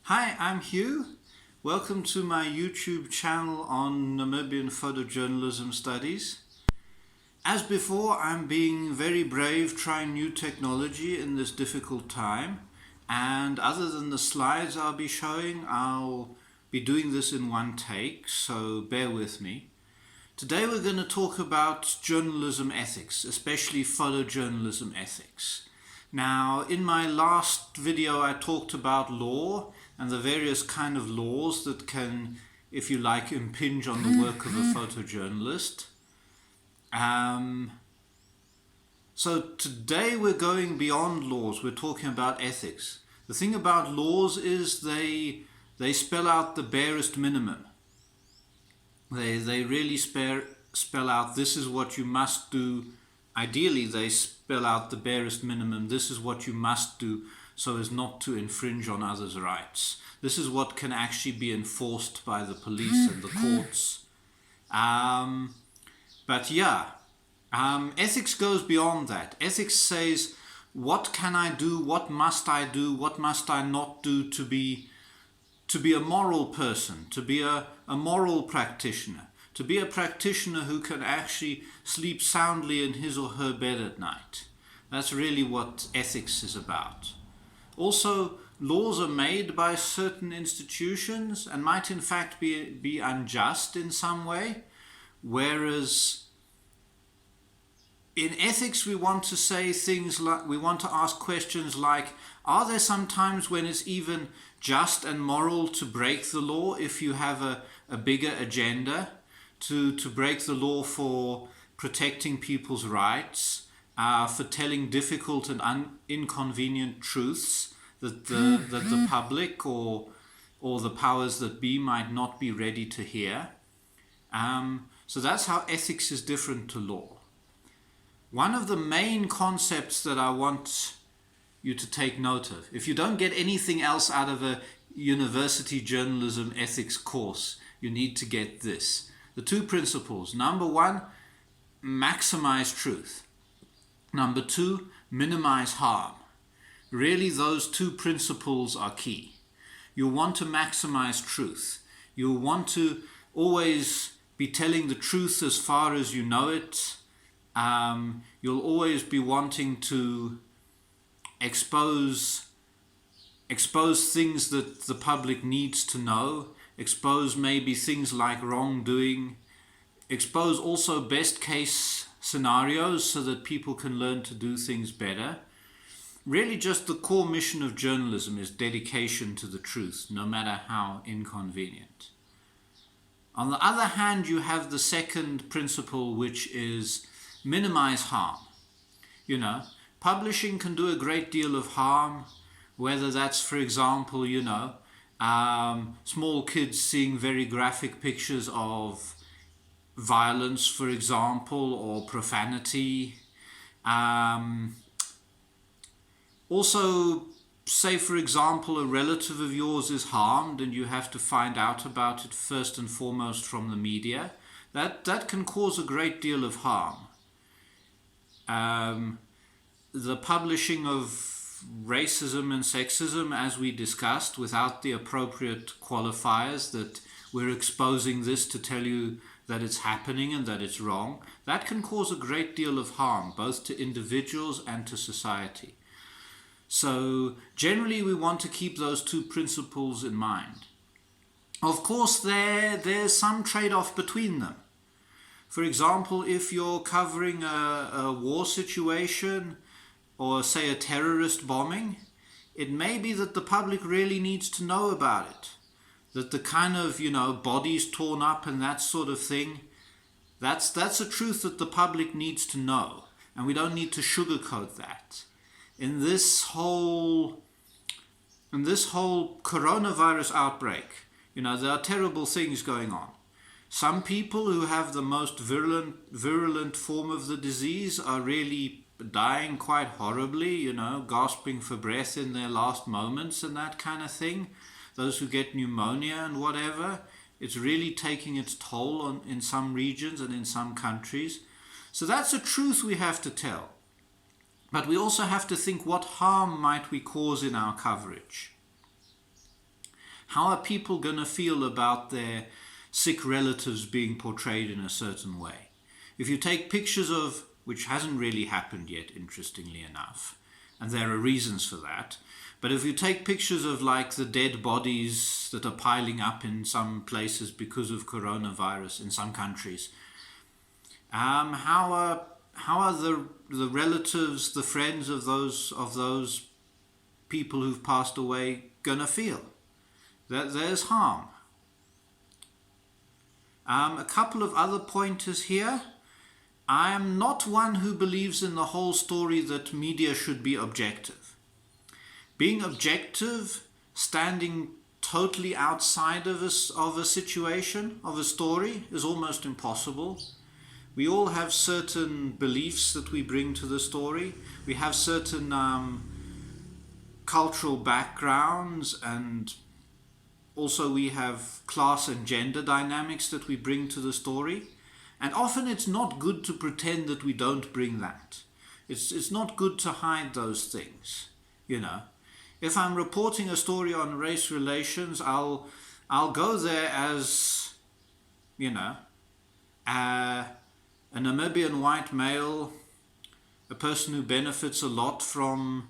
Hi, I'm Hugh. Welcome to my YouTube channel on Namibian photojournalism studies. As before, I'm being very brave trying new technology in this difficult time. And other than the slides I'll be showing, I'll be doing this in one take, so bear with me. Today we're going to talk about journalism ethics, especially photojournalism ethics. Now, in my last video I talked about law and the various kind of laws that can, if you like, impinge on the work of a photojournalist. So today we're going beyond laws, we're talking about ethics. The thing about laws is they spell out the barest minimum. They really spell out this is what you must do. Ideally they spell out the barest minimum. This is what you must do so as not to infringe on others' rights. This is what can actually be enforced by the police and the courts. Ethics goes beyond that. Ethics says, what can I do? What must I do? What must I not do to be a moral person, to be a moral practitioner, to be a practitioner who can actually sleep soundly in his or her bed at night. That's really what ethics is about. Also, laws are made by certain institutions and might in fact be unjust in some way, whereas in ethics we want to say things like, we want to ask questions like, are there some times when it's even just and moral to break the law if you have a bigger agenda, to break the law for protecting people's rights, for telling difficult and inconvenient truths that the public or the powers that be might not be ready to hear. So that's how ethics is different to law. One of the main concepts that I want you to take note of, if you don't get anything else out of a university journalism ethics course, you need to get this. The two principles. Number one, maximize truth. Number two, minimize harm. Really, those two principles are key. You want to maximize truth. You want to always be telling the truth as far as you know it. You'll always be wanting to expose things that the public needs to know, expose maybe things like wrongdoing, expose also best case scenarios so that people can learn to do things better. Really just the core mission of journalism is dedication to the truth, no matter how inconvenient. On the other hand, you have the second principle, which is minimize harm. You know, publishing can do a great deal of harm, whether that's, for example, small kids seeing very graphic pictures of violence, for example, or profanity. Also, say, for example, a relative of yours is harmed and you have to find out about it first and foremost from the media. That can cause a great deal of harm. The publishing of racism and sexism, as we discussed, without the appropriate qualifiers that we're exposing this to tell you that it's happening and that it's wrong, that can cause a great deal of harm, both to individuals and to society. So generally we want to keep those two principles in mind. Of course, there's some trade-off between them. For example, if you're covering a war situation or, say, a terrorist bombing, it may be that the public really needs to know about it. That the kind of, bodies torn up and that sort of thing, that's a truth that the public needs to know. And we don't need to sugarcoat that. In this whole coronavirus outbreak, there are terrible things going on. Some people who have the most virulent form of the disease are really dying quite horribly, gasping for breath in their last moments and that kind of thing. Those who get pneumonia and whatever, it's really taking its toll in some regions and in some countries. So that's a truth we have to tell. But we also have to think, what harm might we cause in our coverage? How are people going to feel about their sick relatives being portrayed in a certain way? If you take pictures of, which hasn't really happened yet, interestingly enough, and there are reasons for that, but if you take pictures of like the dead bodies that are piling up in some places because of coronavirus in some countries, how are the relatives, the friends of those people who've passed away gonna feel? There's harm. A couple of other pointers here. I am not one who believes in the whole story that media should be objective. Being objective, standing totally outside of a situation, of a story, is almost impossible. We all have certain beliefs that we bring to the story. We have certain cultural backgrounds, and also we have class and gender dynamics that we bring to the story. And often it's not good to pretend that we don't bring that. It's not good to hide those things, you know. If I'm reporting a story on race relations, I'll go there as, you know, a Namibian white male, a person who benefits a lot from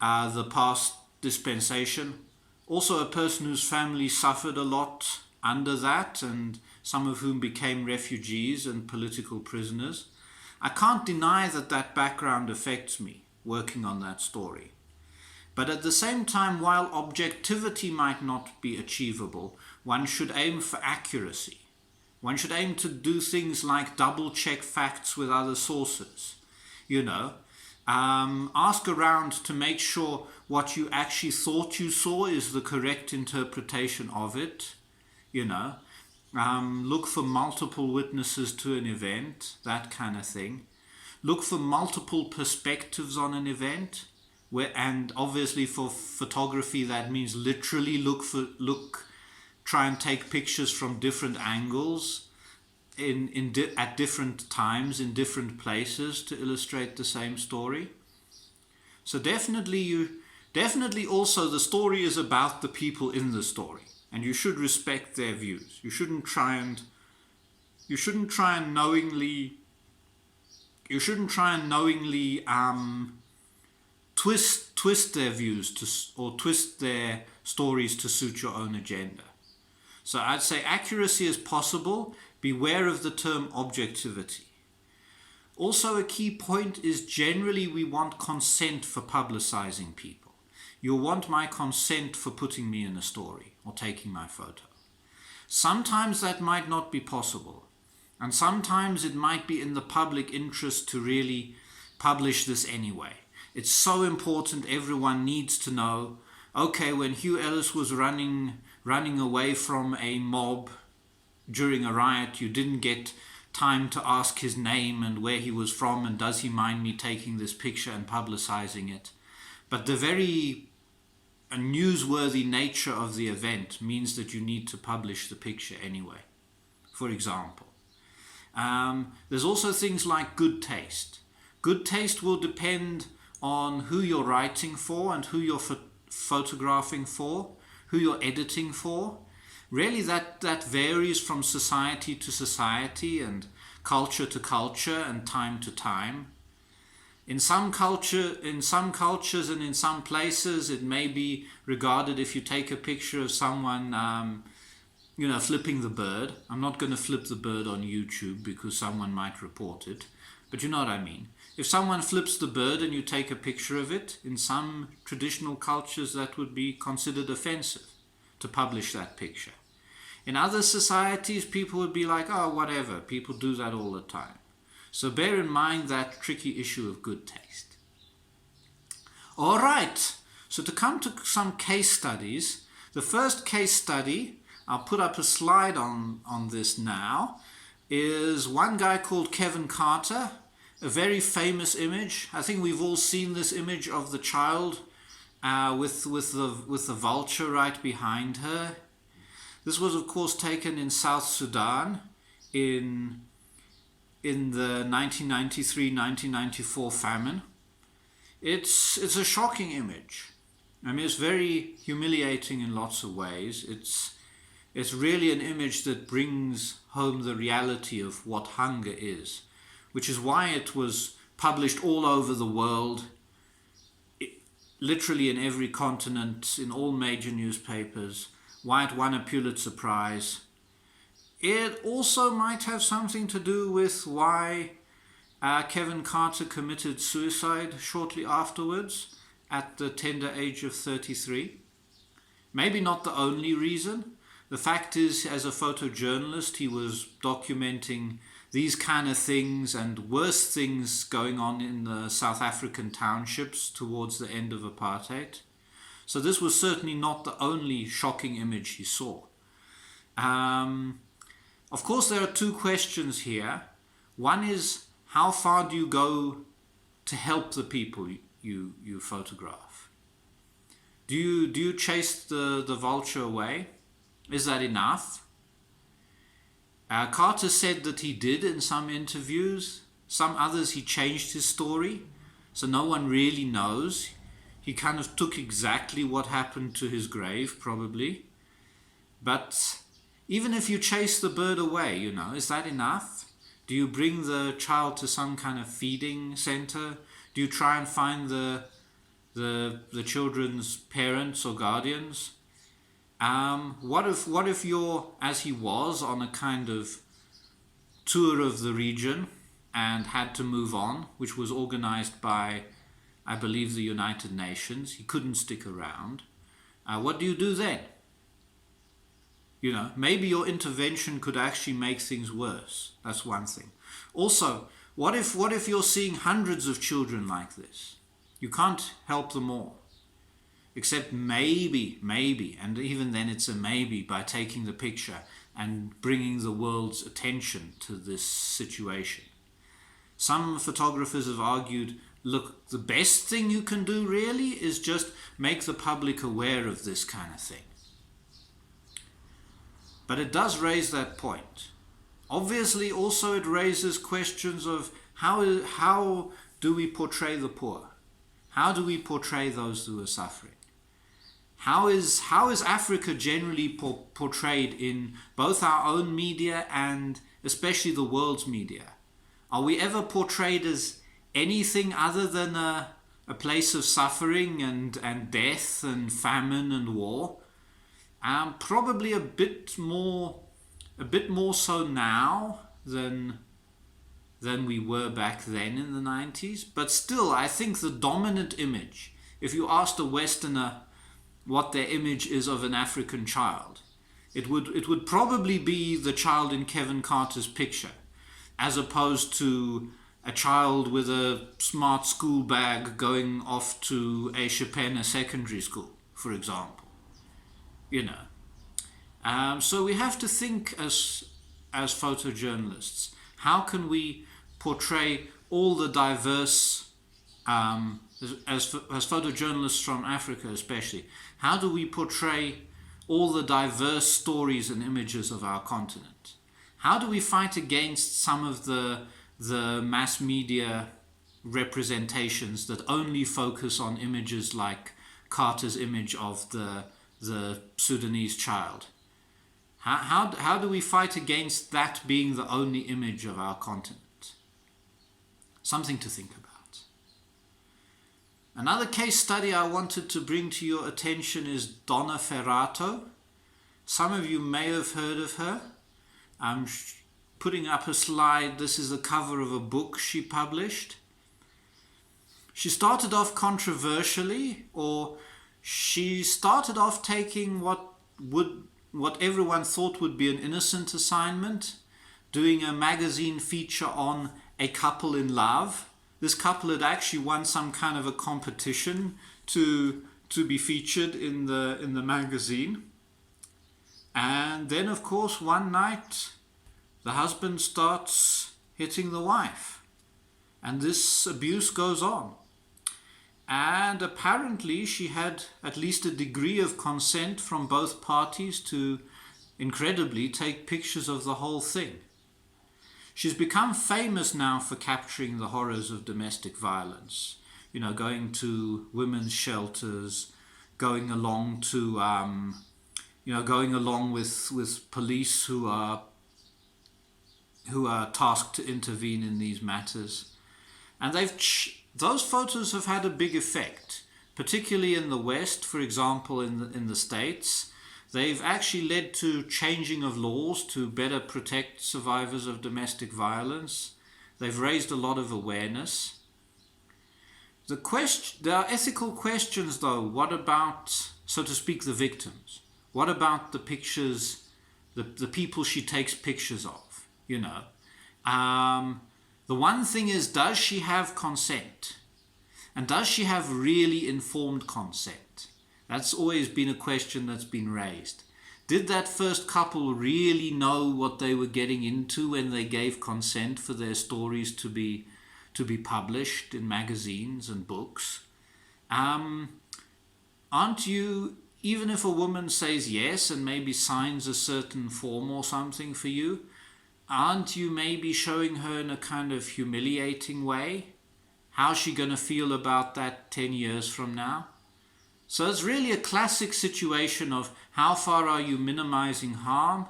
the past dispensation, also a person whose family suffered a lot under that, and some of whom became refugees and political prisoners. I can't deny that that background affects me working on that story. But at the same time, while objectivity might not be achievable, one should aim for accuracy. One should aim to do things like double check facts with other sources. You know, ask around to make sure what you actually thought you saw is the correct interpretation of it. You know, look for multiple witnesses to an event, that kind of thing. Look for multiple perspectives on an event. And obviously for photography that means literally try and take pictures from different angles at different times in different places to illustrate the same story. So definitely also the story is about the people in the story, and you should respect their views. You shouldn't try and knowingly twist their views or twist their stories to suit your own agenda. So I'd say accuracy is possible. Beware of the term objectivity. Also, a key point is generally we want consent for publicizing people. You'll want my consent for putting me in a story or taking my photo. Sometimes that might not be possible, and sometimes it might be in the public interest to really publish this anyway. It's so important, everyone needs to know, okay, when Hugh Ellis was running away from a mob during a riot, you didn't get time to ask his name and where he was from and does he mind me taking this picture and publicizing it. But the very newsworthy nature of the event means that you need to publish the picture anyway, for example. There's also things like good taste. Good taste will depend on who you're writing for and who you're photographing for, who you're editing for. Really that varies from society to society and culture to culture and time to time. In some cultures and in some places, it may be regarded, if you take a picture of someone flipping the bird. I'm not going to flip the bird on YouTube because someone might report it, but you know what I mean. If someone flips the bird and you take a picture of it, in some traditional cultures that would be considered offensive to publish that picture. In other societies, people would be like, oh, whatever, people do that all the time. So bear in mind that tricky issue of good taste. All right, so to come to some case studies, the first case study, I'll put up a slide on this now, is one guy called Kevin Carter, a very famous image. I think we've all seen this image of the child with the vulture right behind her. This was, of course, taken in South Sudan in the 1993-1994 famine. It's a shocking image. I mean, it's very humiliating in lots of ways. It's really an image that brings home the reality of what hunger is, which is why it was published all over the world, literally in every continent, in all major newspapers, why it won a Pulitzer Prize. It also might have something to do with why Kevin Carter committed suicide shortly afterwards at the tender age of 33. Maybe not the only reason. The fact is, as a photojournalist, he was documenting these kind of things and worse things going on in the South African townships towards the end of apartheid. So this was certainly not the only shocking image he saw. Of course, there are two questions here. One is, how far do you go to help the people you photograph? Do you chase the vulture away? Is that enough? Carter said that he did in some interviews. Some others he changed his story, so no one really knows. He kind of took exactly what happened to his grave, probably. But even if you chase the bird away, is that enough? Do you bring the child to some kind of feeding center? Do you try and find the children's parents or guardians? What if you're, as he was, on a kind of tour of the region and had to move on, which was organized by, I believe, the United Nations? He couldn't stick around. What do you do then? Maybe your intervention could actually make things worse. That's one thing. Also, what if you're seeing hundreds of children like this? You can't help them all. Except maybe, and even then it's a maybe, by taking the picture and bringing the world's attention to this situation. Some photographers have argued, look, the best thing you can do really is just make the public aware of this kind of thing. But it does raise that point. Obviously, also it raises questions of how do we portray the poor? How do we portray those who are suffering? How is Africa generally portrayed in both our own media and especially the world's media? Are we ever portrayed as anything other than a place of suffering and death and famine and war? Probably a bit more so now than we were back then in the 90s. But still, I think the dominant image, if you asked a Westerner what their image is of an African child, it would probably be the child in Kevin Carter's picture, as opposed to a child with a smart school bag going off to a Chopin secondary school, for example. So we have to think as photojournalists, how can we portray all the diverse, as photojournalists from Africa especially, how do we portray all the diverse stories and images of our continent? How do we fight against some of the mass media representations that only focus on images like Carter's image of the Sudanese child? How do we fight against that being the only image of our continent? Something to think about. Another case study I wanted to bring to your attention is Donna Ferrata. Some of you may have heard of her. I'm putting up a slide. This is the cover of a book she published. She started off controversially, or she started off taking what everyone thought would be an innocent assignment, doing a magazine feature on a couple in love. This couple had actually won some kind of a competition to be featured in the magazine. And then, of course, one night the husband starts hitting the wife, and this abuse goes on. And apparently she had at least a degree of consent from both parties to, incredibly, take pictures of the whole thing. She's become famous now for capturing the horrors of domestic violence, going to women's shelters, going along to going along with police who are tasked to intervene in these matters. And those photos have had a big effect, particularly in the West, for example, in the States. They've actually led to changing of laws to better protect survivors of domestic violence. They've raised a lot of awareness. There are ethical questions, though. What about, so to speak, the victims? What about the pictures, the people she takes pictures of? The one thing is, does she have consent? And does she have really informed consent? That's always been a question that's been raised. Did that first couple really know what they were getting into when they gave consent for their stories to be published in magazines and books? Aren't you, even if a woman says yes and maybe signs a certain form or something for you, aren't you maybe showing her in a kind of humiliating way? How's she going to feel about that 10 years from now? So it's really a classic situation of how far are you minimizing harm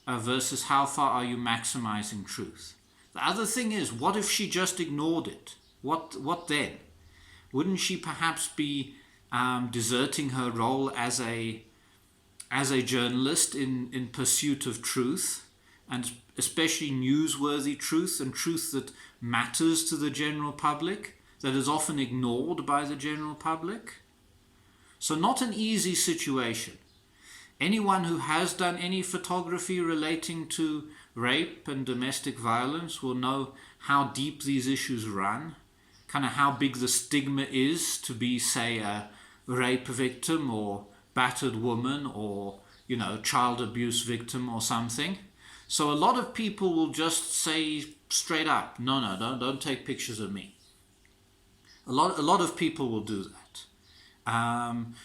versus how far are you maximizing truth. The other thing is, what if she just ignored it? What then? Wouldn't she perhaps be deserting her role as a journalist in pursuit of truth, and especially newsworthy truth and truth that matters to the general public, that is often ignored by the general public? So not an easy situation. Anyone who has done any photography relating to rape and domestic violence will know how deep these issues run, kind of how big the stigma is to be, say, a rape victim or battered woman or, child abuse victim or something. So a lot of people will just say straight up, no, don't take pictures of me. A lot of people will do that.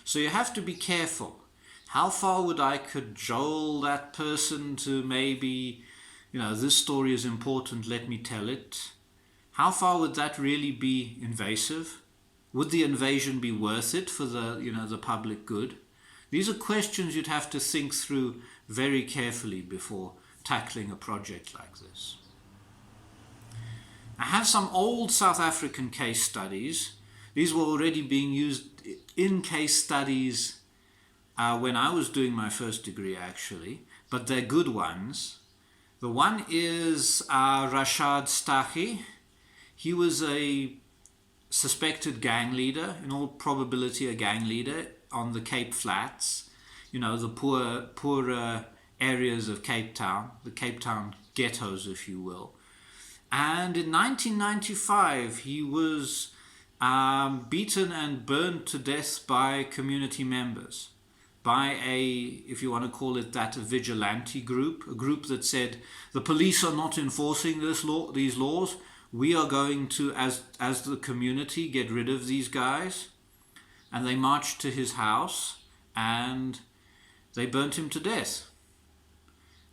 So you have to be careful. How far would I cajole that person to maybe, this story is important, let me tell it? How far would that really be invasive? Would the invasion be worth it for the public good? These are questions you'd have to think through very carefully before tackling a project like this. I have some old South African case studies. These were already being used in case studies when I was doing my first degree, actually, but they're good ones. The one is Rashad Stuckey. He was a suspected gang leader, in all probability a gang leader, on the Cape Flats, the poorer areas of Cape Town, the Cape Town ghettos, if you will. And in 1995, he was beaten and burned to death by community members, by if you want to call it that, a vigilante group, a group that said, the police are not enforcing these laws, we are going to, as the community, get rid of these guys. And they marched to his house and they burnt him to death.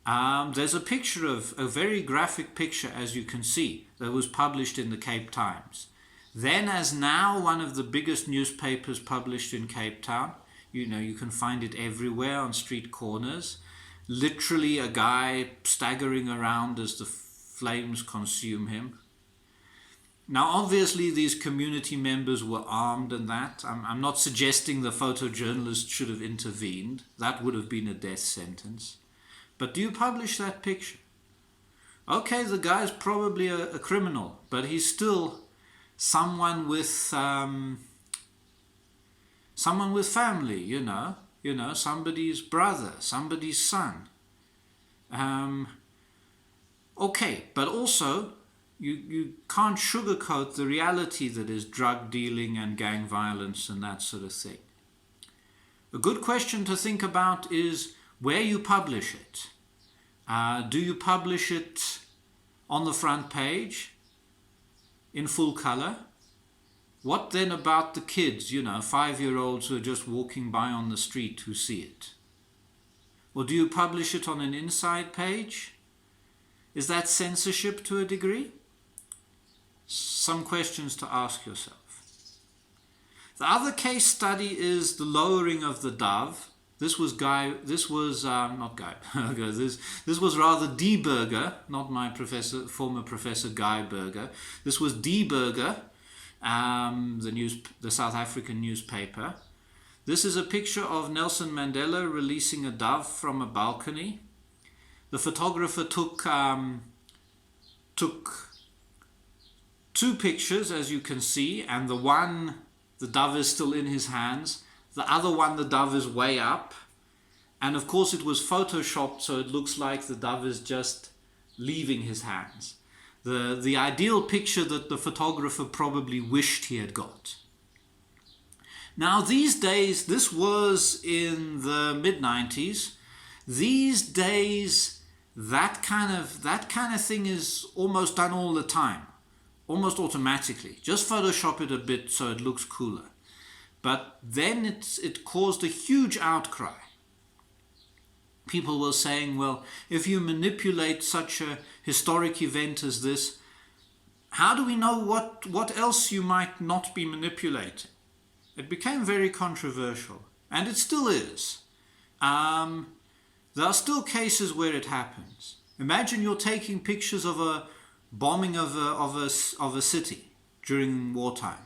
There's a picture a very graphic picture, as you can see, that was published in the Cape Times. Then, as now, one of the biggest newspapers published in Cape Town. You can find it everywhere on street corners. Literally a guy staggering around as the flames consume him. Now, obviously, these community members were armed and that. I'm not suggesting the photojournalist should have intervened. That would have been a death sentence. But do you publish that picture? Okay, the guy's probably a criminal, but he's still someone with family, somebody's brother, somebody's son. Okay, but also you can't sugarcoat the reality that is drug dealing and gang violence and that sort of thing. A good question to think about is where you publish it. Do you publish it on the front page in full color? What then about the kids, 5-year-olds who are just walking by on the street who see it? Or do you publish it on an inside page? Is that censorship to a degree? Some questions to ask yourself. The other case study is the lowering of the dove. This was not Guy. This was rather D. Berger, not my former professor Guy Berger. This was D. Berger, the South African newspaper. This is a picture of Nelson Mandela releasing a dove from a balcony. The photographer took two pictures, as you can see, and the dove is still in his hands. The other one, the dove is way up. And of course it was photoshopped, so it looks like the dove is just leaving his hands. The ideal picture that the photographer probably wished he had got. Now these days, this was in the mid-90s. These days, that kind of thing is almost done all the time. Almost automatically. Just Photoshop it a bit so it looks cooler. But then it caused a huge outcry. People were saying, well, if you manipulate such a historic event as this, how do we know what else you might not be manipulating? It became very controversial, and it still is. There are still cases where it happens. Imagine you're taking pictures of a bombing of a city during wartime.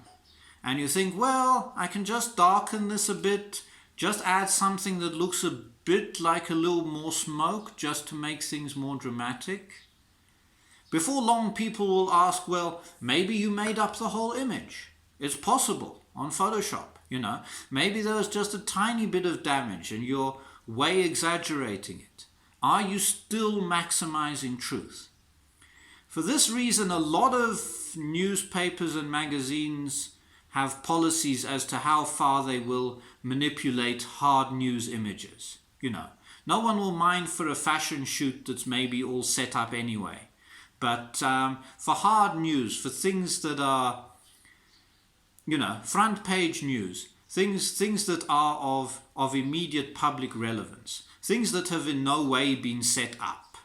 And you think, well, I can just darken this a bit, just add something that looks a bit like a little more smoke, just to make things more dramatic. Before long, people will ask, well, maybe you made up the whole image. It's possible on Photoshop, Maybe there was just a tiny bit of damage and you're way exaggerating it. Are you still maximizing truth? For this reason, a lot of newspapers and magazines have policies as to how far they will manipulate hard news images. No one will mind for a fashion shoot that's maybe all set up anyway. But for hard news, for things that are, front page news, things that are of immediate public relevance, things that have in no way been set up,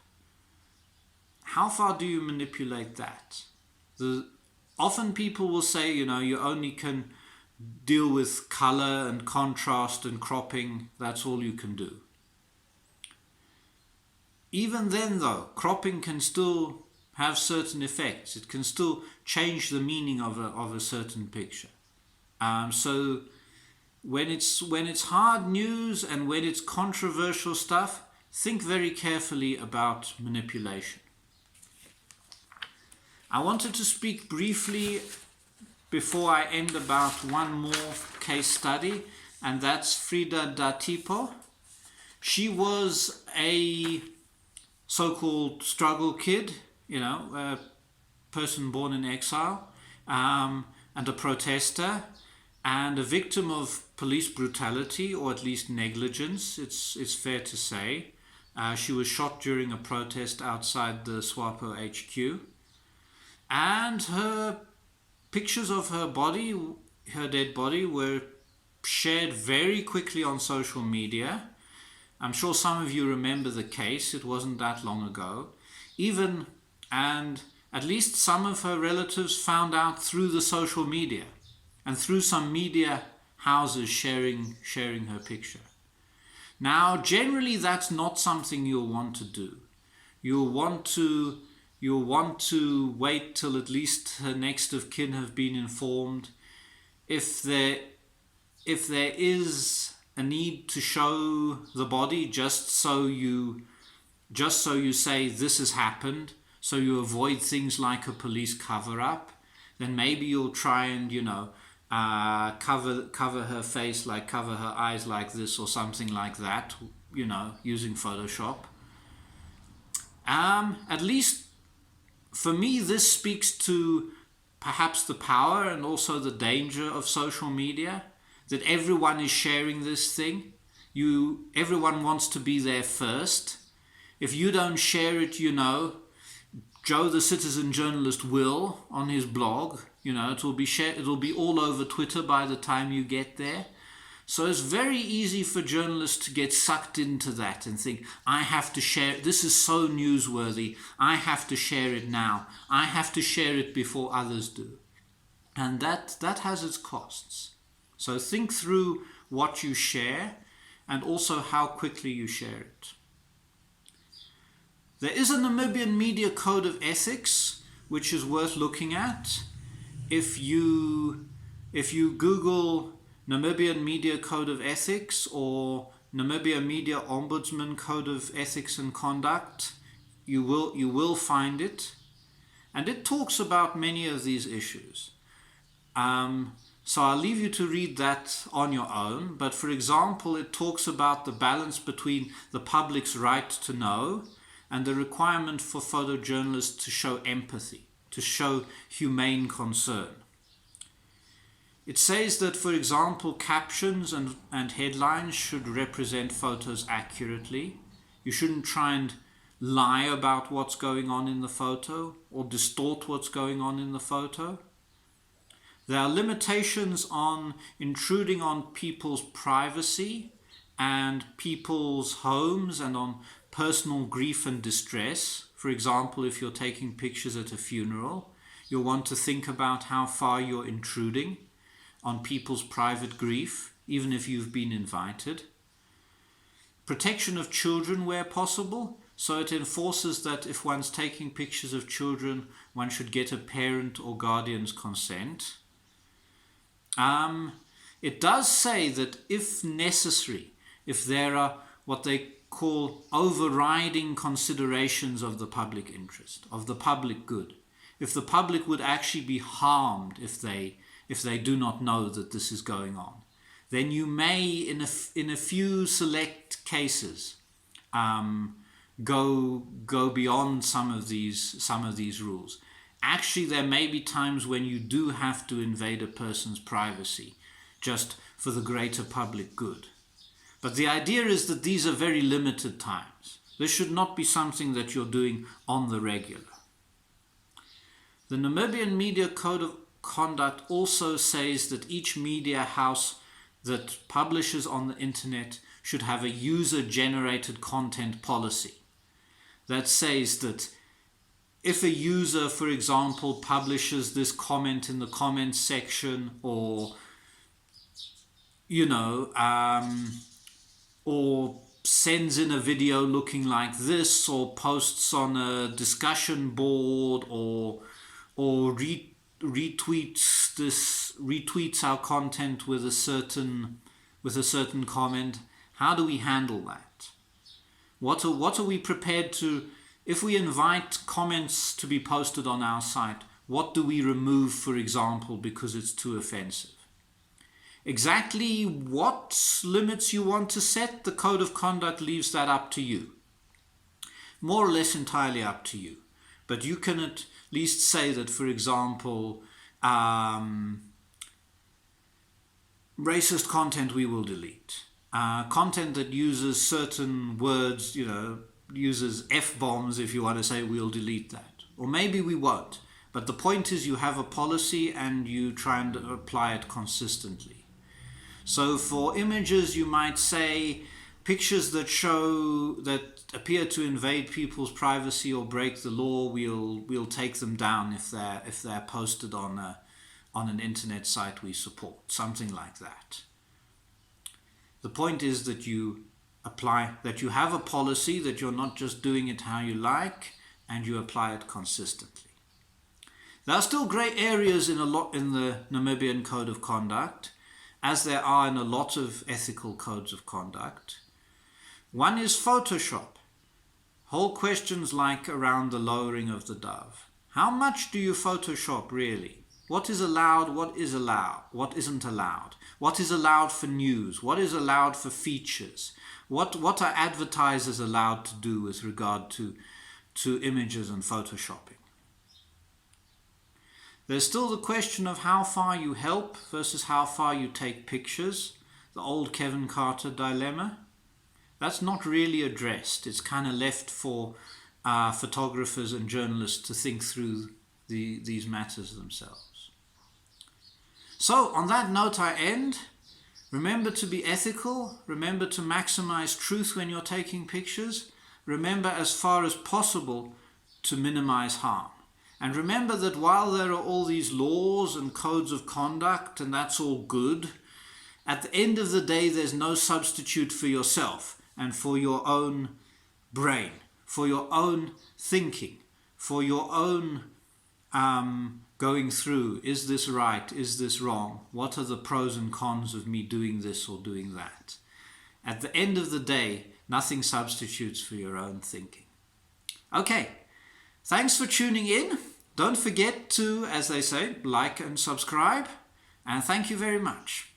how far do you manipulate that? Often people will say, you only can deal with color and contrast and cropping. That's all you can do. Even then, though, cropping can still have certain effects. It can still change the meaning of a certain picture. So when it's hard news and when it's controversial stuff, think very carefully about manipulation. I wanted to speak briefly before I end about one more case study, and that's Frida Datipo. She was a so-called struggle kid, a person born in exile, and a protester, and a victim of police brutality, or at least negligence, it's fair to say. She was shot during a protest outside the SWAPO HQ. And her pictures of her dead body, were shared very quickly on social media. I'm sure some of you remember the case. It wasn't that long ago. And at least some of her relatives found out through the social media and through some media houses sharing her picture. Now, generally, that's not something you'll want to do. You'll want to wait till at least her next of kin have been informed. If there is a need to show the body, just so you say this has happened, so you avoid things like a police cover-up, then maybe you'll try and cover her face, like cover her eyes like this or something like that, using Photoshop. At least for me, this speaks to perhaps the power and also the danger of social media, that everyone is sharing this thing. Everyone wants to be there first. If you don't share it, Joe the citizen journalist will on his blog. It will be shared. It will be all over Twitter by the time you get there. So it's very easy for journalists to get sucked into that and think, I have to share it. This is so newsworthy. I have to share it now. I have to share it before others do. And that has its costs. So think through what you share and also how quickly you share it. There is a Namibian Media Code of Ethics which is worth looking at. If you Google Namibian Media Code of Ethics or Namibia Media Ombudsman Code of Ethics and Conduct, you will find it, and it talks about many of these issues. So I'll leave you to read that on your own, but for example, it talks about the balance between the public's right to know and the requirement for photojournalists to show empathy, to show humane concern. It says that, for example, captions and headlines should represent photos accurately. You shouldn't try and lie about what's going on in the photo or distort what's going on in the photo. There are limitations on intruding on people's privacy and people's homes and on personal grief and distress. For example, if you're taking pictures at a funeral, you'll want to think about how far you're intruding on people's private grief, even if you've been invited. Protection of children where possible, so it enforces that if one's taking pictures of children, one should get a parent or guardian's consent. It does say that if necessary, if there are what they call overriding considerations of the public interest, of the public good, if the public would actually be harmed if they do not know that this is going on, then you may, in a few select cases, go beyond some of these rules. Actually, there may be times when you do have to invade a person's privacy just for the greater public good. But the idea is that these are very limited times. This should not be something that you're doing on the regular. The Namibian Media Code of Conduct also says that each media house that publishes on the internet should have a user-generated content policy that says that if a user, for example, publishes this comment in the comments section or sends in a video looking like this, or posts on a discussion board, or retweets our content with a certain comment, how do we handle that? What are we prepared to, if we invite comments to be posted on our site, what do we remove, for example, because it's too offensive? Exactly what limits you want to set, the Code of Conduct leaves that up to you. More or less entirely up to you. But you can at least say that, for example, racist content we will delete. Content that uses certain words, uses F-bombs, if you want to say, we'll delete that. Or maybe we won't. But the point is you have a policy and you try and apply it consistently. So for images, you might say pictures that appear to invade people's privacy or break the law, we'll take them down if they're posted on an internet site we support, something like that. The point is that you have a policy, that you're not just doing it how you like, and you apply it consistently. There are still grey areas in the Namibian Code of Conduct, as there are in a lot of ethical codes of conduct. One is Photoshop. Whole questions like around the lowering of the dove. How much do you Photoshop really? What is allowed, what is allowed, what isn't allowed? What is allowed for news? What is allowed for features? What are advertisers allowed to do with regard to images and Photoshopping? There's still the question of how far you help versus how far you take pictures, the old Kevin Carter dilemma. That's not really addressed. It's kind of left for photographers and journalists to think through these matters themselves. So on that note I end. Remember to be ethical. Remember to maximize truth when you're taking pictures. Remember as far as possible to minimize harm. And remember that while there are all these laws and codes of conduct, and that's all good, At the end of the day, there's no substitute for yourself and for your own brain, for your own thinking, for your own going through, is this right, is this wrong, what are the pros and cons of me doing this or doing that. At the end of the day, nothing substitutes for your own thinking. Okay, thanks for tuning in. Don't forget to, as they say, like and subscribe, and thank you very much.